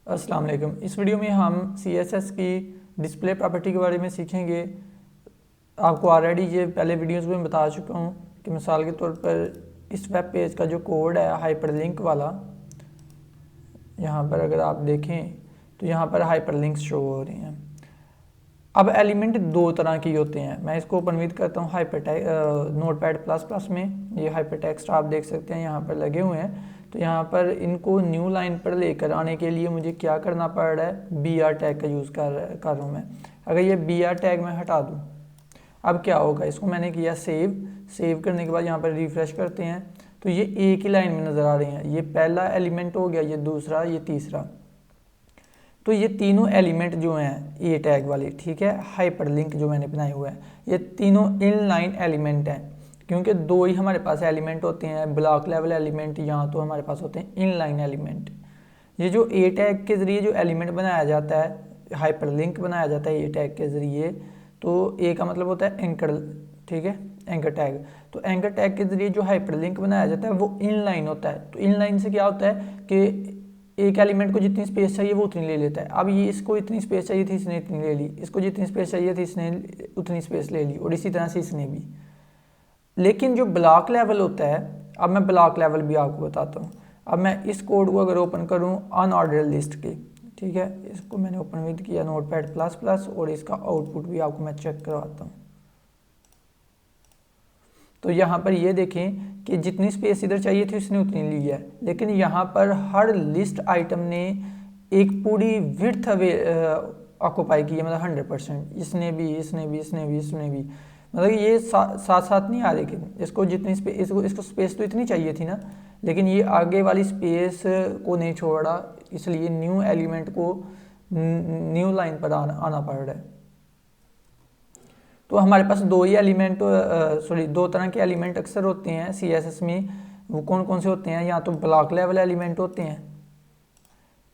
अस्सलाम वालेकुम। इस वीडियो में हम CSS की डिस्प्ले प्रॉपर्टी के बारे में सीखेंगे। आपको ऑलरेडी ये पहले वीडियोस में बता चुका हूँ कि मिसाल के तौर पर इस वेब पेज का जो कोड है हाइपरलिंक वाला, यहाँ पर अगर आप देखें तो यहाँ पर हाइपरलिंक्स शो हो रहे हैं। अब एलिमेंट दो तरह के होते हैं। मैं इसको ओपन विद करता हूँ नोटपैड प्लस प्लस में। ये हाइपरटेक्स्ट आप देख सकते हैं यहाँ पर लगे हुए हैं। तो यहाँ पर इनको न्यू लाइन पर लेकर आने के लिए मुझे क्या करना पड़ रहा है, BR टैग का यूज़ कर रहा हूँ मैं। अगर ये BR टैग मैं हटा दूँ, अब क्या होगा, इसको मैंने किया सेव करने के बाद यहाँ पर रिफ्रेश करते हैं तो ये एक ही लाइन में नज़र आ रहे हैं। ये पहला एलिमेंट हो गया, ये दूसरा, ये तीसरा। तो ये तीनों एलिमेंट जो हैं ए टैग वाले, ठीक है, हाइपरलिंक जो मैंने बनाए हुए हैं, ये तीनों इनलाइन एलिमेंट हैं। क्योंकि दो ही हमारे पास एलिमेंट होते हैं, ब्लॉक लेवल एलिमेंट, यहाँ तो हमारे पास होते हैं इनलाइन एलिमेंट। ये जो ए टैग के ज़रिए जो एलिमेंट बनाया जाता है, हाइपरलिंक बनाया जाता है ए टैग के ज़रिए, तो ए का मतलब होता है एंकर, ठीक है, एंकर टैग। तो एंकर टैग के ज़रिए जो हाइपरलिंक बनाया जाता है वो इनलाइन होता है। तो इनलाइन से क्या होता है कि एक एलिमेंट को जितनी स्पेस चाहिए वो उतनी ले लेता है। अब ये इसको इतनी स्पेस चाहिए थी, इसने इतनी ले ली, इसको जितनी स्पेस चाहिए थी इसने उतनी स्पेस ले ली, और इसी तरह से इसने भी। लेकिन जो ब्लॉक लेवल होता है, अब मैं ब्लॉक लेवल भी आपको बताता हूँ। अब मैं इस कोड को अगर ओपन करूँ अनऑर्डर लिस्ट के, ठीक है, इसको मैंने ओपन विद किया नोटपैड प्लस प्लस, और इसका आउटपुट भी आपको मैं चेक करवाता हूँ। तो यहाँ पर ये देखें कि जितनी स्पेस इधर चाहिए थी उसने उतनी ली है, लेकिन यहाँ पर हर लिस्ट आइटम ने एक पूरी विड्थ ऑक्यूपाई की है, मतलब 100%। इसने भी, इसने भी, इसने भी, इसने भी, मतलब ये साथ साथ नहीं आ रहे कि इसको जितनी स्पेस, इसको स्पेस तो इतनी चाहिए थी ना, लेकिन ये आगे वाली स्पेस को नहीं छोड़ा, इसलिए न्यू एलिमेंट को न्यू लाइन पर आना पड़ रहा है। तो हमारे पास दो ही एलिमेंट, दो तरह के एलिमेंट अक्सर होते हैं CSS में। वो कौन कौन से होते हैं, या तो ब्लॉक लेवल एलिमेंट होते हैं,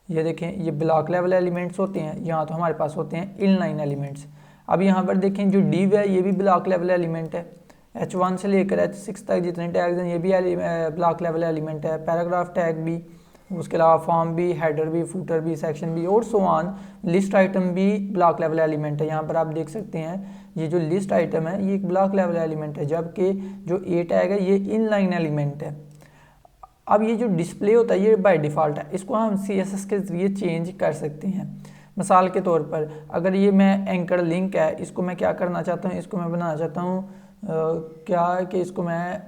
ये देखें, ये ब्लॉक लेवल एलिमेंट्स होते हैं, यहाँ तो हमारे पास होते हैं इनलाइन एलिमेंट्स। अब यहाँ पर देखें जो div है ये भी ब्लॉक लेवल एलिमेंट है। H1 से लेकर H6 तक जितने टैग्स हैं ये भी ब्लॉक लेवल एलिमेंट है। पैराग्राफ टैग भी, उसके अलावा फॉर्म भी, हेडर भी, फूटर भी, सेक्शन भी, और सो ऑन। लिस्ट आइटम भी ब्लॉक लेवल एलिमेंट है। यहाँ पर आप देख सकते हैं ये जो लिस्ट आइटम है ये एक ब्लॉक लेवल एलिमेंट है, जबकि जो ए टैग है ये इनलाइन एलिमेंट है। अब ये जो डिस्प्ले होता है ये बाय डिफ़ॉल्ट है, इसको हम CSS के ज़रिए चेंज कर सकते हैं। मिसाल के तौर पर अगर ये मैं एंकर लिंक है, इसको मैं क्या करना चाहता हूँ, इसको मैं बनाना चाहता हूँ क्या कि इसको मैं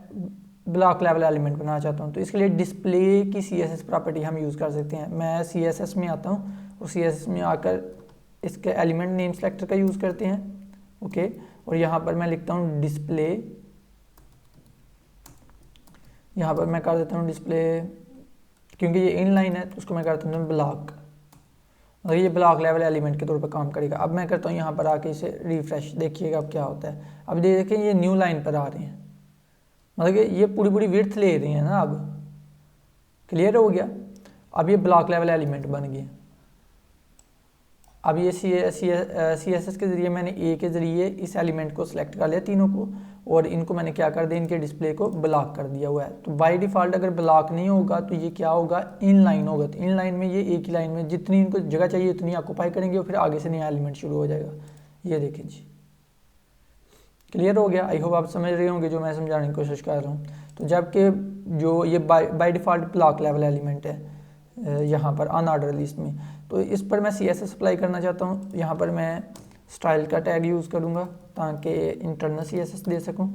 ब्लॉक लेवल एलिमेंट बनाना चाहता हूँ। तो इसके लिए डिस्प्ले की CSS प्रॉपर्टी हम यूज़ कर सकते हैं। मैं CSS में आता हूँ और CSS में आकर इसके एलिमेंट नेम सेलेक्टर का यूज़ करते हैं, ओके। और यहाँ पर मैं लिखता हूँ डिस्प्ले, यहाँ पर मैं कर देता हूँ डिस्प्ले, क्योंकि ये इनलाइन है तो उसको मैं करता हूँ ब्लॉक, और ये ब्लॉक लेवल एलिमेंट के तौर पर काम करेगा। अब मैं करता हूँ यहाँ पर आके इसे रिफ्रेश, देखिएगा अब क्या होता है। अब देखें ये न्यू लाइन पर आ रहे हैं, मतलब कि ये पूरी पूरी विड्थ ले रही हैं ना। अब क्लियर हो गया, अब ये ब्लॉक लेवल एलिमेंट बन गए। अब ये CSS के ज़रिए मैंने ए के ज़रिए इस एलिमेंट को सिलेक्ट कर लिया तीनों को, और इनको मैंने क्या कर दिया, इनके डिस्प्ले को ब्लॉक कर दिया हुआ है। तो बाय डिफ़ॉल्ट अगर ब्लॉक नहीं होगा तो ये क्या होगा, इन लाइन होगा। तो इन लाइन में ये एक ही लाइन में जितनी इनको जगह चाहिए उतनी ऑक्यूपाई करेंगे, और फिर आगे से नया एलिमेंट शुरू हो जाएगा। ये देखें जी, क्लियर हो गया। आई होप आप समझ रहे होंगे जो मैं समझाने की कोशिश कर रहा हूँ। तो जबकि जो ये by default block level element है यहाँ पर अनऑर्डर लिस्ट में, तो इस पर मैं CSS अप्लाई करना चाहता हूँ। यहाँ पर मैं स्टाइल का टैग यूज़ करूँगा ताकि इंटरनल CSS दे सकूँ,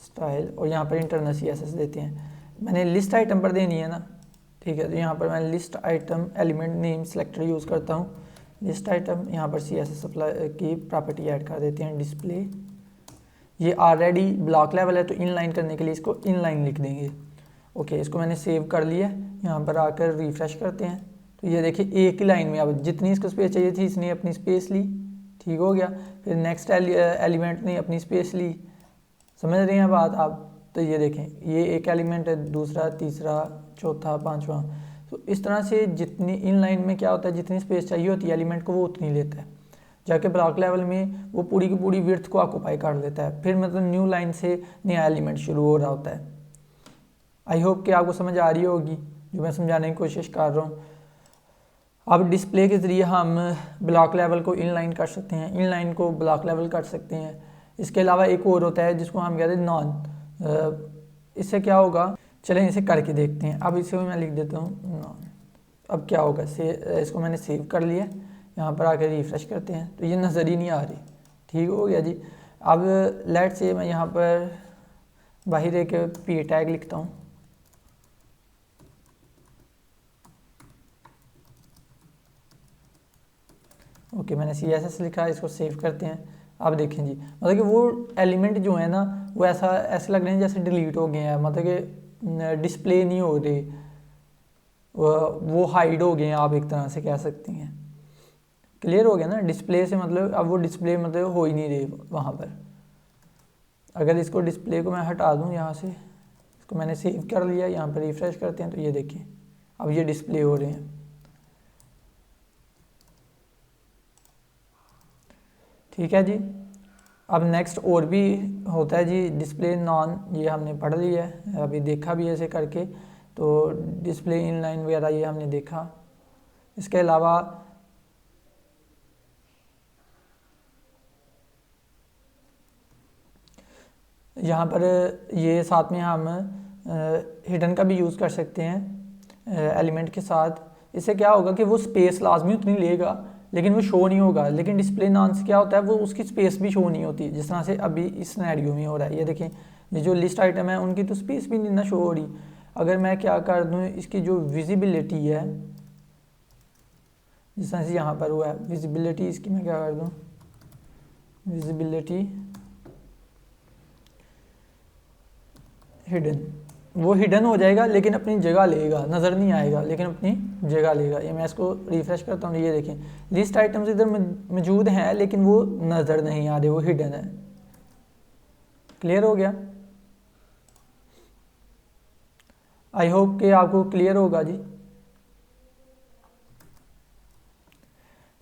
स्टाइल, और यहाँ पर इंटरनल CSS देते हैं। मैंने लिस्ट आइटम पर देनी है ना, ठीक है। तो यहाँ पर मैं list item element name selector use करता हूँ, लिस्ट आइटम, यहाँ पर CSS अप्लाई की प्रॉपर्टी ऐड कर देते हैं डिस्प्ले। ये ऑलरेडी ब्लॉक लेवल है तो इनलाइन करने के लिए इसको इनलाइन लिख देंगे, ओके। इसको मैंने सेव कर लिया, यहाँ पर आकर रिफ्रेश करते हैं तो ये देखिए एक ही लाइन में अब जितनी इसको स्पेस चाहिए थी इसने अपनी स्पेस ली, ठीक हो गया। फिर नेक्स्ट एलिमेंट ने अपनी स्पेस ली, समझ रहे हैं बात आप। तो ये देखें ये एक एलिमेंट है, दूसरा, तीसरा, चौथा, पांचवा। तो इस तरह से जितनी इन लाइन में क्या होता है, जितनी स्पेस चाहिए होती है एलिमेंट को वो उतनी लेता है, जाके ब्लॉक लेवल में वो पूरी की पूरी विड्थ को ऑक्यूपाई कर लेता है। फिर मतलब न्यू लाइन से नया एलिमेंट शुरू हो रहा होता है। आई होप कि आपको समझ आ रही होगी। जो मैं समझाने की कोशिश कर रहा हूँ। अब डिस्प्ले के ज़रिए हम ब्लॉक लेवल को इनलाइन कर सकते हैं, इनलाइन को ब्लॉक लेवल कर सकते हैं। इसके अलावा एक और होता है जिसको हम कहते हैं नॉन। इससे क्या होगा, चलें इसे करके देखते हैं। अब इसे मैं लिख देता हूँ नॉन। अब क्या होगा, इसको मैंने सेव कर लिया, यहाँ पर आकर रिफ़्रेश करते हैं तो ये नज़र ही नहीं आ रही। ठीक हो गया जी। अब लेट से मैं यहाँ पर बाहर एक पी टैग लिखता हूँ। ओके, मैंने CSS लिखा, इसको सेव करते हैं। अब देखें जी, मतलब कि वो एलिमेंट जो है ना वो ऐसे लग रहे हैं जैसे डिलीट हो गए हैं, मतलब कि डिस्प्ले नहीं हो रहे, वो हाइड हो गए हैं, आप एक तरह से कह सकती हैं। क्लियर हो गया ना, डिस्प्ले से मतलब अब वो डिस्प्ले मतलब हो ही नहीं रही वहाँ पर। अगर इसको डिस्प्ले को मैं हटा दूँ यहाँ से, इसको मैंने सेव कर लिया, यहाँ पर रिफ़्रेश करते हैं तो ये देखिए अब ये डिस्प्ले हो रहे हैं। ठीक है जी। अब नेक्स्ट और भी होता है जी डिस्प्ले नॉन, ये हमने पढ़ लिया है, अभी देखा भी ऐसे करके, तो डिस्प्ले इनलाइन वगैरह ये हमने देखा। इसके अलावा यहाँ पर ये साथ में हम हिडन का भी यूज़ कर सकते हैं एलिमेंट के साथ। इससे क्या होगा कि वो स्पेस लाजमी उतनी लेगा लेकिन वो शो नहीं होगा। लेकिन डिस्प्ले नॉन से क्या होता है, वो उसकी स्पेस भी शो नहीं होती, जिस तरह से अभी इस सिनेरियो में हो रहा है। ये देखें, ये जो लिस्ट आइटम है उनकी तो स्पेस भी नहीं ना शो हो रही। अगर मैं क्या कर दूँ, इसकी जो विजिबिलिटी है, जिस तरह से यहाँ पर हुआ है विजिबिलिटी, इसकी मैं क्या कर दूँ, विजिबिलिटी हिडन, वो हिडन हो जाएगा लेकिन अपनी जगह लेगा, नज़र नहीं आएगा लेकिन अपनी जगह लेगा। ये मैं इसको रिफ़्रेश करता हूँ, ये देखें लिस्ट आइटम्स इधर मौजूद हैं लेकिन वो नज़र नहीं आ रहे, वो हिडन है। क्लियर हो गया, आई होप कि आपको क्लियर होगा जी।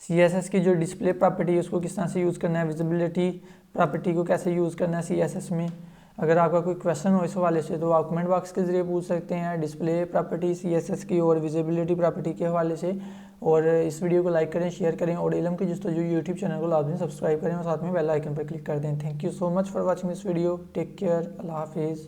CSS की जो डिस्प्ले प्रॉपर्टी है उसको किस तरह से यूज़ करना है, विजिबिलिटी प्रॉपर्टी को कैसे यूज़ करना है CSS में। अगर आपका कोई क्वेश्चन हो इस हवाले से तो आप कमेंट बॉक्स के ज़रिए पूछ सकते हैं, डिस्प्ले प्रॉपर्टी CSS की और विजिबिलिटी प्रॉपर्टी के हवाले से। और इस वीडियो को लाइक करें, शेयर करें और इल्म की जस्तजू यूट्यूब चैनल को लाजमी सब्सक्राइब करें और साथ में बेल आइकन पर क्लिक कर दें। Thank you so much for watching this video. Take care, अल्लाह हाफिज़।